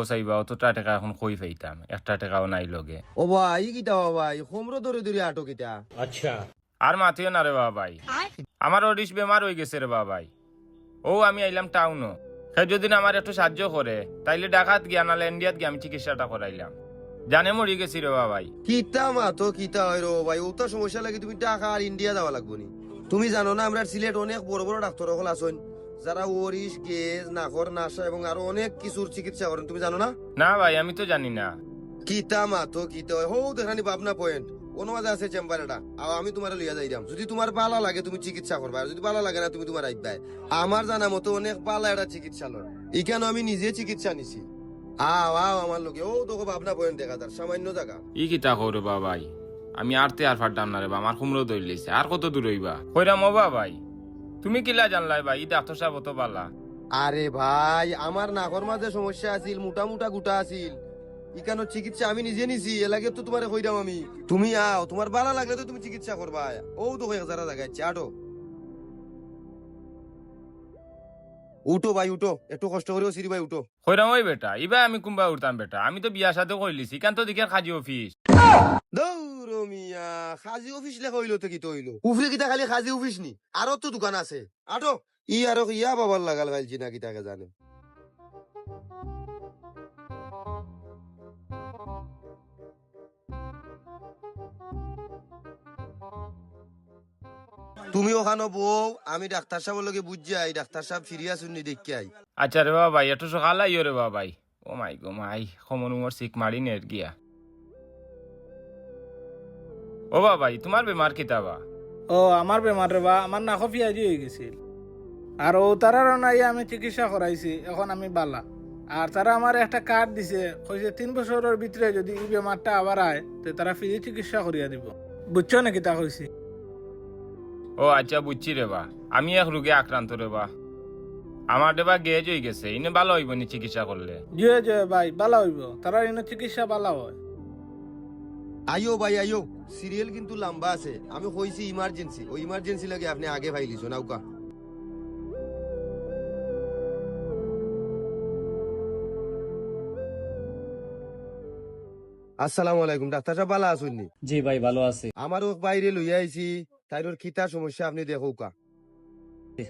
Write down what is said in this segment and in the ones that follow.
চাইবা অতটা টাকা এখন কই পাইতাম, একটা টাকাও নাই লগে। ও ভাই কিটা ভাই হোমরো ধরে ধরে আটো কিটা আর মাতিও না রে বাবা ভাই, আমার অডিস বেমার হয়ে গেছে রে বাবা ভাই। ও আমি আইলাম টাউনও, সে যদি না আমার একটু সাহায্য করে তাইলে ঢাকাত গিয়া নালে ইন্ডিয়াত গিয়ে আমি চিকিৎসাটা করাইলাম। জানে মরি গেছি রে বাবা ভাই। কিতা মাতো কিতা হয় রো ভাই, ও তো সমস্যা লাগে তুমি টাকা আর ইন্ডিয়া যাওয়া লাগবো নি। তুমি জানো না আমরা সিলেট অনেক বড় বড় ডাক্তার হল আছেন যারা ওরিশ গেজ নাকর নাসা এবং আরো অনেক কিছুর চিকিৎসা করেন, তুমি জানো না? না ভাই আমি তো জানি না। কিতা মাতো কিতা হয় হো দেখানি ভাবনা পয়েন্ট কোন মাঝে আছে চেম্বার এটা আমি তোমার লইয়া যাইলাম, যদি তোমার ভালো লাগে তুমি চিকিৎসা করবা, আর যদি ভালো লাগে না তুমি তোমার আইবাই। আমার জানা মতো অনেক ভালো একটা চিকিৎসালয়, এখানে আমি নিজে চিকিৎসা নিছি। আও আমার লোকে ও তোকে ভাবনা পয়েন্ট দেখা তার সামান্য জায়গা। ই কিতা করো বাবা ভাই, আমি আরতে আর ফাটতাম না রে বা, আমার কুমড়ো দৌড় লইছে, আর কত দূর হইবা কইরাম ও বাবা ভাই। তুমি কিলা জানলাই ভাই ই ডাক্তার সাহেব তো বালা? আরে ভাই আমার নাকর মাঝে সমস্যা আছিল, মোটা মোটা গুটা আছিল, ইকানো চিকিৎসা আমি নিজে নিছি, এলাকে তো তোমারে কইরাম আমি। তুমি আও তোমার ভালো লাগলে তো তুমি চিকিৎসা করবা। ও তো কয়েক যারা জায়গা আছে আটো উঠো ভাই উঠো, একটু কষ্ট করেও সিরি ভাই উঠো। কইরাম ওই বেটা ইবা আমি কুম্বা উঠতাম বেটা, আমি তো বিয়ার সাথে কইলিছি কান তো দিকে খাজি অফিস। দৌড়ো মিয়া, খাজি অফিস লেখা হইলো তো কি তো হইলো, উফরে কিতা খালি খাজি অফিস নি, আরো তো দোকান আছে আটো। ই আরো ইয়া বাবার লাগাল ভাইছি না কিতাকে জানে। তুমি ওখানে বউ, আমি ডাক্তার সাহেবের লগে বুঝছি আই, ডাক্তার সাহেব ফিরিয়া শুনি দেখি আই। আচ্ছা রে বাবা ভাই এত সকাল আইও রে বাবা ভাই। ও মাই গো মাই সমন উমর সিক মারি নেট গিয়া। ও বাবা ভাই তোমার বেমার কিতাবা? ও আমার বেমার রে বা, আমার নাক পিয়াজি হয়ে গেছিল, আর ও তারার নাই আমি চিকিৎসা করাইছি, এখন আমি বালা। আর তারা আমার একটা কার্ড দিছে, কইছে 3 বছরের ভিতরে যদি এই বেমারটা আবার আয় তো তারা ফ্রি চিকিৎসা করিয়া দিব। বুঝছো নাকি তা কইছি? ও আচ্ছা বুঝছি রে বা, আমি এক রোগে আক্রান্ত রে বা, আমার দেবা গেজ হয়ে গেছে, ইনে ভালো হইব নি চিকিৎসা করলে? জয় জয় ভাই, বালা হইব, তারা এনে চিকিৎসা বালা হয়। আইও ভাই আইও, সিরিয়াল কিন্তু লম্বা আছে, আমি কইছি ইমার্জেন্সি, ওই ইমার্জেন্সি লাগে আপনি আগে ফাইলিছো নাউকা। আসসালামু আলাইকুম ডাক্তার সাহেব, ভালো আছেন? জি ভাই ভালো আছি। আমারও বাইরে লইয়া আইছি, তাইর খিতার সমস্যা আপনি দেখো কা।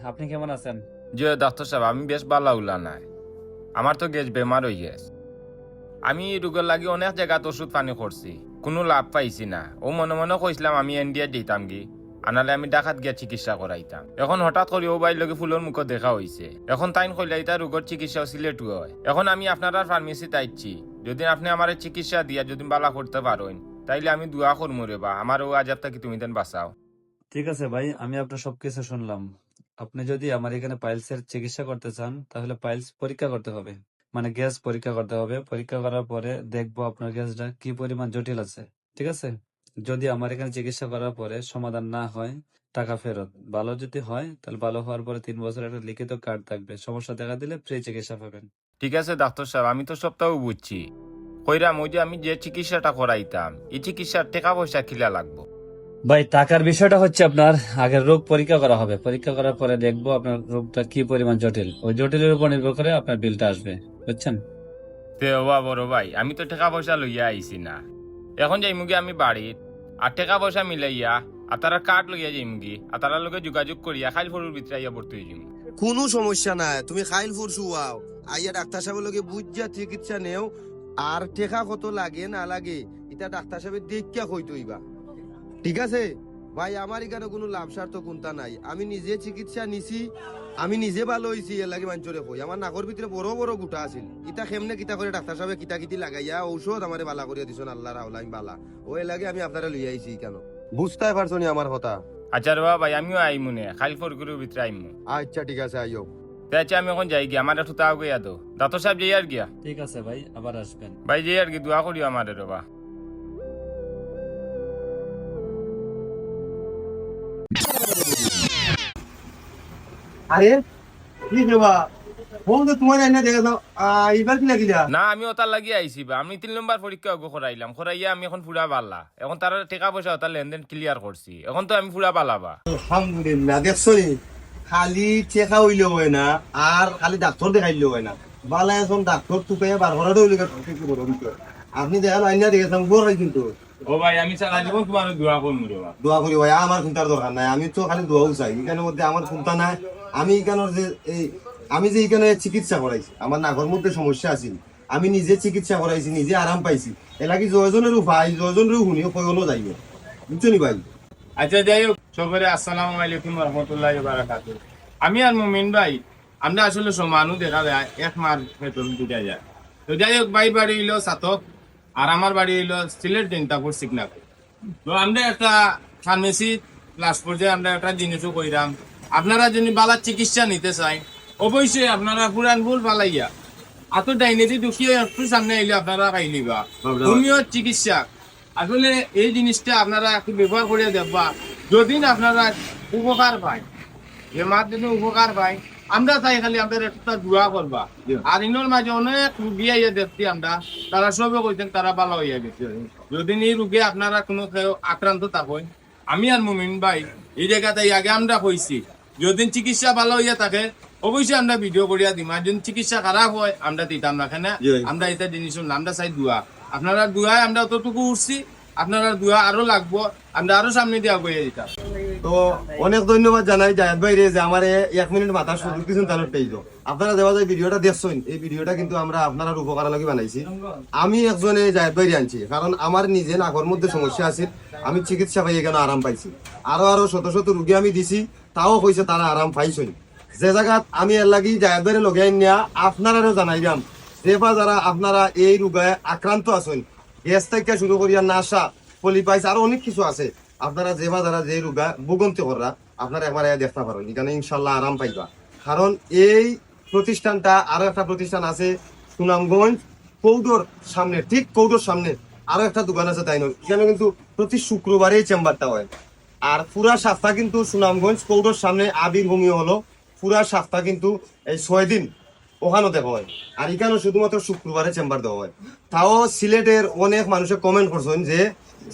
আপনি কেমন আছেন? যে ডাক্তার সাহেব আমি বেশ ভালো উলা নাই, আমার তো গেজ বেমার হয়ে গেছে। আমি এই রোগের লাগি অনেক জায়গাত ওষুধ পানি করছি, কোনো লাভ পাইছি না। ও মনে মনে কইছিলাম আমি ইন্ডিয়া দিতাম গি, আনালে আমি ডাকাত গিয়া চিকিৎসা করাইতাম। এখন হঠাৎ করে ও বাইর লগে ফুলের মুখ দেখা হইছে, এখন তাইন কইলা এটা রোগের চিকিৎসা সিলেটু হয়। এখন আমি আপনার ফার্মেসি তাইছি, যদি আপনি আমার চিকিৎসা দিয়া যদি বালা করতে পারেন তাইলে আমি দোয়া করবো রে বা, আমার ও আজাব থাকি তুমি দেন বাঁচাও। ঠিক আছে ভাই, আমি আপনার সবকিছু শুনলাম। আপনি যদি আমার এখানে পাইলসের চিকিৎসা করতে চান তাহলে পাইলস পরীক্ষা করতে হবে, মানে গ্যাস পরীক্ষা করতে হবে। পরীক্ষা করার পরে দেখবো আপনার গ্যাসটা কি পরিমাণ জটিল আছে। ঠিক আছে, যদি আমার এখানে চিকিৎসা করার পরে সমাধান না হয় টাকা ফেরত, ভালো যদি হয় তাহলে ভালো হওয়ার পরে 3 বছর একটা লিখিত কার্ড থাকবে, সমস্যা দেখা দিলে ফ্রি চিকিৎসা পাবেন। ঠিক আছে ডাক্তার সাহেব, আমি তো সবটাও বুঝছি। কইরাম ওই যে আমি যে চিকিৎসাটা করাইতাম এই চিকিৎসার টাকা পয়সা খিলা লাগবো? ভাই টাকার বিষয়টা হচ্ছে আপনার আগের রোগ পরীক্ষা করা হবে, পরীক্ষা করার পরে দেখবো আপনার রোগটা কি পরিমাণ জটিল, ওই জটিলের উপর নির্ভর করে আপনার বিলটা আসবে, বুঝছেন? তে ওবা বড় ভাই আমি তো টাকা পয়সা লইয়া আইছি না, এখন যাই মুগি আমি বাড়িত আর টাকা পয়সা মিলাইয়া আর তারা কার্ড লইয়া যাই মুগি আর তারা লগে যোগাযোগ করিয়া খাইল ফরুর ভিতরে আইয়া ভর্তি হয়ে যাই। কোনো সমস্যা নাই, তুমি খাইল ফুরসু আও, আইয়া ডাক্তার সাহেবের লগে বুঝিয়া চিকিৎসা নেও। আর টেকা কত লাগে না লাগে এটা ডাক্তার সাহেবের দেখিয়া কইতে হইবা, ঠিক আছে? ভাই আমার এখানে কোনো লাভ স্বার্থ কোনটা নাই, আমি নিজে চিকিৎসা নিছি, আমি নিজে ভালো হয়েছি, এর লাগে মানুষরে কই। আমার নাকর ভিতরে বড় বড় গুটা আছিল, ইটা কেমনে কিতা করে ডাক্তার সাহেব কিতা কিতি লাগাইয়া ঔষধ আমারে বালা করিয়া দিছেন, আল্লাহ রাউলা আমি বালা। ওই লাগে আমি আপনারা লইয়া আইছি, কেন বুঝতে পারছো নি আমার কথা? আচ্ছা রে ভাই আমিও আইমু নে, খাইল ফরগুলোর ভিতরে আইমু। আচ্ছা ঠিক আছে আইও। আচ্ছা আমি এখন যাই গিয়া, আমার একটু তাও গিয়া দো ডাক্তার সাহেব যাই আর গিয়া। ঠিক আছে ভাই, আবার আসবেন। ভাই যাই আর কি, দোয়া করিও আমার রে বা। আরে কি দেবা ফোন তো তোমার এনে দেখা দাও, এবার কি লাগিলা? না আমি ওটার লাগিয়ে আইছি বা, আমি 3 নম্বর পরীক্ষা করাইলাম, করাইয়া আমি এখন ফুড়া পারলা, এখন তার টাকা পয়সা ওটার লেনদেন ক্লিয়ার করছি, এখন তো আমি ফুড়া পালাবা। আলহামদুলিল্লাহ, দেখছো নি খালি চেকা হইলেও হয় না আর খালি ডাক্তার দেখাইলেও হয় না, বালা এখন ডাক্তার তুকে বার করা দৌলি আপনি দেখা আইনা দেখেছেন বড় কিন্তু ও ভাই আমি সারা জীবন তোমার দোয়া করবো রে বাবা। দোয়া করি ভাই আমার চিন্তার দরকার নাই আমি তো খালি দোয়াও চাই এখানের মধ্যে আমার চিন্তা নাই আমি এখানের যে এই আমি যে এখানে চিকিৎসা করাইছি আমার নাকের মধ্যে সমস্যা আছে আমি নিজে চিকিৎসা করাইছি নিজে আরাম পাইছি এলাকি জয়জনেরও ভাই জয়জনেরও শুনিও কইনো যাইবে বুঝছো নি ভাই আচ্ছা যাই হোক সবারে আসসালামু আলাইকুম রহমতুল্লাহি ওয়া বারাকাতুহু। আমি আর মুমিন ভাই আমরা আসলে সমানও দেখা যায় এক মার বেতন দিতে যায়। তো যাই হোক ভাই বাড়ি হইলো সাতক আর আমার বাড়ি হইলো সিলেট দিনতাপুর সিকনাপুর। তো আমরা একটা ফার্মেসি লাস্ট পর্যায়ে আমরা একটা জিনিসও কইরাম আপনারা যদি বালার চিকিৎসা নিতে চাই অবশ্যই আপনারা পুরানপুর পালাইয়া এত ডাইনেটি ঢুকিয়ে একটু সামনে আইলে আপনারা খাইলিবা হোমিও চিকিৎসা আসলে এই জিনিসটা আপনারা একটু ব্যবহার করে দেখবা যদি আপনারা উপকার পায় বেমার যদি উপকার পায় আমরা চাই খালি আমাদের একটা দোয়া করবা আর ইনোর মাঝে অনেক রুগী আইয়া দেখছি আমরা তারা সবে কইছেন তারা ভালো হইয়া গেছে যদি এই রুগী আপনারা কোনো কেউ আক্রান্ত থাকেন আমি আর মুমিন ভাই এই জায়গাতে আগে আমরা কইছি যদি চিকিৎসা ভালো হইয়া থাকে অবশ্যই আমরা ভিডিও করিয়া দিম আর যদি চিকিৎসা খারাপ হয় আমরা দিতাম না কেন আমরা এটা জিনিস আমরা চাই দোয়া আপনারা দোয়ায় আমরা অতটুকু উঠছি আপনারা দোয়া আরো লাগবো আমরা আরো সামনে দিয়া বইয়ে দিতাম। তো অনেক ধন্যবাদ জানাই জায়দ ভাই রে যে আমার 1 মিনিট মাথা সুযোগ দিয়েছেন তাহলে পেয়ে আপনারা দেওয়া যায় ভিডিওটা দেখছেন এই ভিডিওটা কিন্তু আমরা আপনার উপকার লাগি বানাইছি আমি একজনে জায়দ ভাই আনছি কারণ আমার নিজে নাকের মধ্যে সমস্যা আছে আমি চিকিৎসা পাই এখানে আরাম পাইছি আরো শত শত রুগী আমি দিছি তাও কইছে তারা আরাম পাইছেন যে জায়গা আমি এর লাগি জায়দ ভাইরে লগাই নিয়া আপনারাও জানাই যাম যেবা যারা আপনারা এই রোগে আক্রান্ত আছেন গ্যাস থেকে শুরু করিয়া নাসা পলিপাইস আরো অনেক কিছু আছে আপনারা যেবা যারা যে রোগা ভোগান্তি করা আপনারা একবার দেখতে পারেন এখানে ইনশাল্লাহ আরাম পাইবা কারণ এই প্রতিষ্ঠানটা আরো একটা প্রতিষ্ঠান আছে সুনামগঞ্জ কৌডোর সামনে ঠিক কৌডোর সামনে আরো একটা দোকান আছে তাই নয় এখানে কিন্তু প্রতি শুক্রবারে চেম্বারটা হয় আর পুরা সপ্তাহ কিন্তু সুনামগঞ্জ কৌডোর সামনে আবির হোমিও হলো পুরা সপ্তাহ কিন্তু এই 6 দিন ওখানেও দেখা হয় আর এখানেও শুধুমাত্র শুক্রবারে চেম্বার দেওয়া হয় তাও সিলেটের অনেক মানুষে কমেন্ট করছেন যে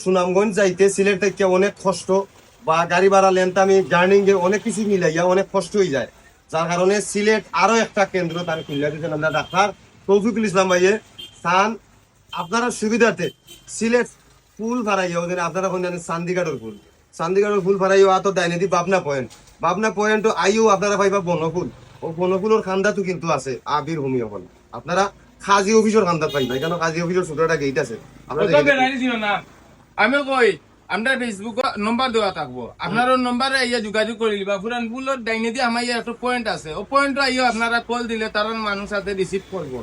সুনামগঞ্জ যাইতে সিলেট থেকে অনেক কষ্ট বা গাড়ি ভাড়া লেন্থ আমি জার্নিং এ অনেক কিছু মিলাইয়া অনেক কষ্ট হয়ে যায় যার কারণে সিলেট আরো একটা কেন্দ্র তার খুলে দিয়েছেন আমরা ডাক্তার তৌফিকুল ইসলাম ভাইয়ে স্থান আপনারা সুবিধার্থে সিলেট ফুল ভাড়াইয়া ওদের আপনারা কোন জানেন চান্দিগড়ের ফুল ভাড়াইও আতো ডাইনেদি বাবনা পয়েন্ট আইও আপনারা পাইবা বনফুল ও বনফুলের খান্দা তো কিন্তু আছে আবির হোমিও হল আপনারা খাজি অফিসের খান্দা পাইবা এখানে খাজি অফিসের ছোট একটা গেট আছে আমি কই আমরা ফেসবুক নম্বর দেওয়া থাকবো আপনার নম্বরে ইয়া যোগাযোগ করে দিবা পুরানপুলের ডাইনে দিয়ে আমার একটা পয়েন্ট আছে ও পয়েন্ট আইও আপনারা কল দিলে তার মানুষ সাথে রিসিভ করবো।